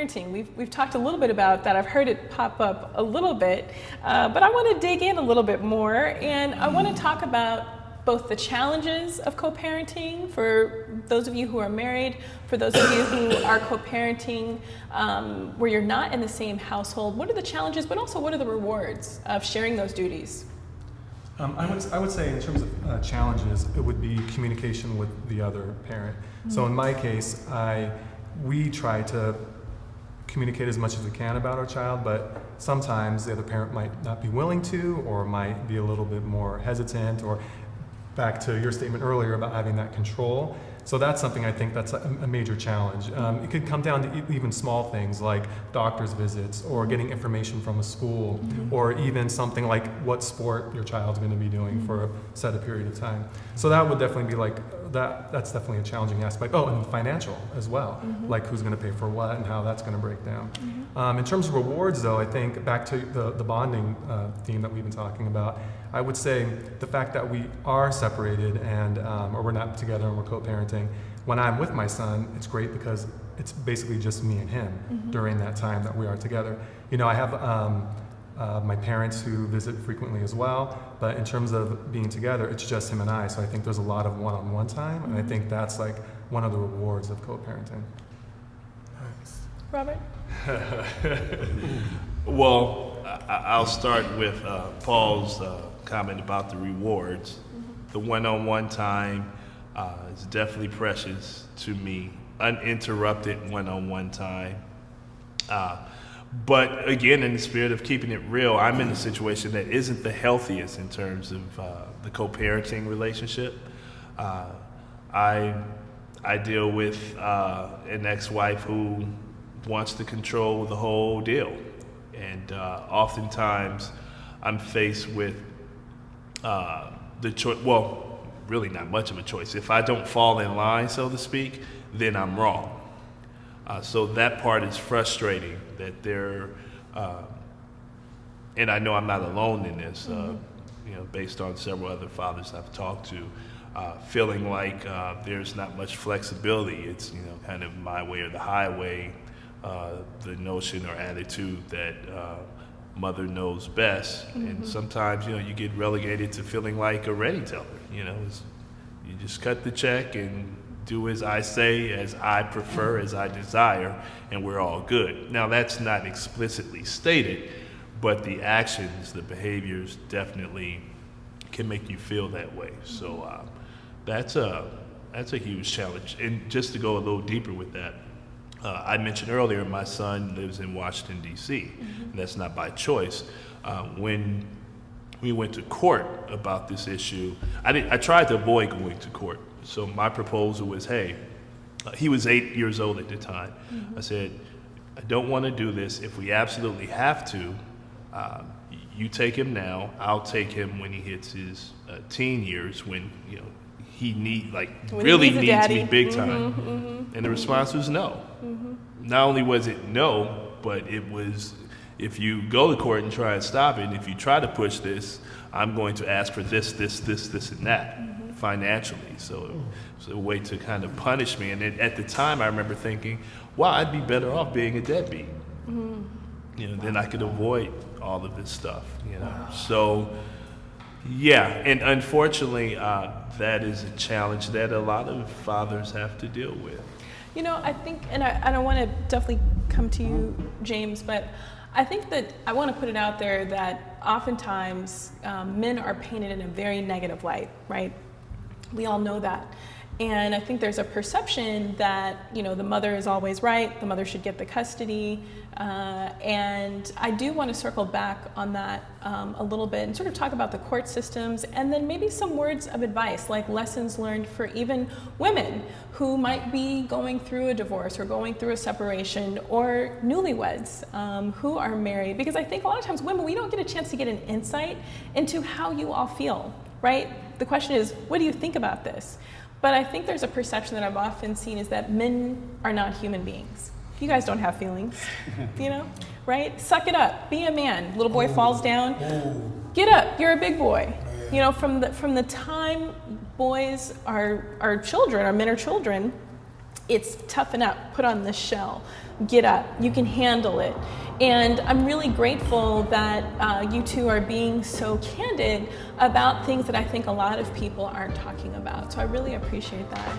co-parenting. We've talked a little bit about that. I've heard it pop up a little bit, but I want to dig in a little bit more, and I want to talk about both the challenges of co-parenting for those of you who are married, for those of you who are co-parenting where you're not in the same household. What are the challenges, but also what are the rewards of sharing those duties? I would say in terms of challenges, it would be communication with the other parent. Mm-hmm. So in my case, we try to communicate as much as we can about our child, but sometimes the other parent might not be willing to, or might be a little bit more hesitant, or back to your statement earlier about having that control. So that's something I think that's a major challenge. It could come down to even small things like doctor's visits or getting information from a school, mm-hmm. or even something like what sport your child's going to be doing mm-hmm. for a set period of time. So that would definitely be like, that's definitely a challenging aspect. Oh, and financial as well, mm-hmm. like who's going to pay for what and how that's going to break down. Mm-hmm. In terms of rewards though, I think back to the bonding theme that we've been talking about, I would say the fact that we are separated and or we're not together and we're co-parenting, when I'm with my son, it's great because it's basically just me and him mm-hmm. during that time that we are together. You know, I have my parents who visit frequently as well, but in terms of being together, it's just him and I. So I think there's a lot of one-on-one time, mm-hmm. and I think that's like one of the rewards of co-parenting. Nice. Robert? Well, I'll start with Paul's comment about the rewards. Mm-hmm. The one-on-one time is definitely precious to me. Uninterrupted one-on-one time. But again, in the spirit of keeping it real, I'm in a situation that isn't the healthiest in terms of the co-parenting relationship. I deal with an ex-wife who wants to control the whole deal. And oftentimes I'm faced with the choice, well, really not much of a choice. If I don't fall in line, so to speak, then I'm wrong. So that part is frustrating that they're, and I know I'm not alone in this, mm-hmm. You know, based on several other fathers I've talked to, feeling like there's not much flexibility. It's, you know, kind of my way or the highway, the notion or attitude that mother knows best. Mm-hmm. And sometimes, you know, you get relegated to feeling like a ready teller, you know, you just cut the check and do as I say, as I prefer, as I desire, and we're all good. Now, that's not explicitly stated, but the actions, the behaviors definitely can make you feel that way. So that's a huge challenge. And just to go a little deeper with that, I mentioned earlier my son lives in Washington, D.C., mm-hmm. and that's not by choice. When we went to court about this issue, I tried to avoid going to court. So my proposal was, hey, he was 8 years old at the time. Mm-hmm. I said, I don't want to do this. If we absolutely have to, you take him now. I'll take him when he hits his teen years, when, you know, he really needs me big time. Mm-hmm, mm-hmm. And the response was no. Mm-hmm. Not only was it no, but it was, if you go to court and try and stop it, and if you try to push this, I'm going to ask for this, and that. Mm-hmm. Financially, so it was a way to kind of punish me. And at the time, I remember thinking, wow, I'd be better off being a deadbeat. Mm-hmm. You know, then I could avoid all of this stuff. You know, so yeah. And unfortunately, that is a challenge that a lot of fathers have to deal with. You know, I think, and I want to definitely come to you, James, but I think that I want to put it out there that oftentimes men are painted in a very negative light, right? We all know that. And I think there's a perception that, you know, the mother is always right, the mother should get the custody. And I do want to circle back on that a little bit and sort of talk about the court systems, and then maybe some words of advice, like lessons learned for even women who might be going through a divorce or going through a separation, or newlyweds who are married. Because I think a lot of times women, we don't get a chance to get an insight into how you all feel, right? The question is, what do you think about this? But I think there's a perception that I've often seen is that men are not human beings. You guys don't have feelings, you know, right? Suck it up, be a man. Little boy falls down, get up, you're a big boy. You know, from the time boys are children, or men are children, it's toughen up, put on this shell, get up, you can handle it. And I'm really grateful that you two are being so candid about things that I think a lot of people aren't talking about. So I really appreciate that.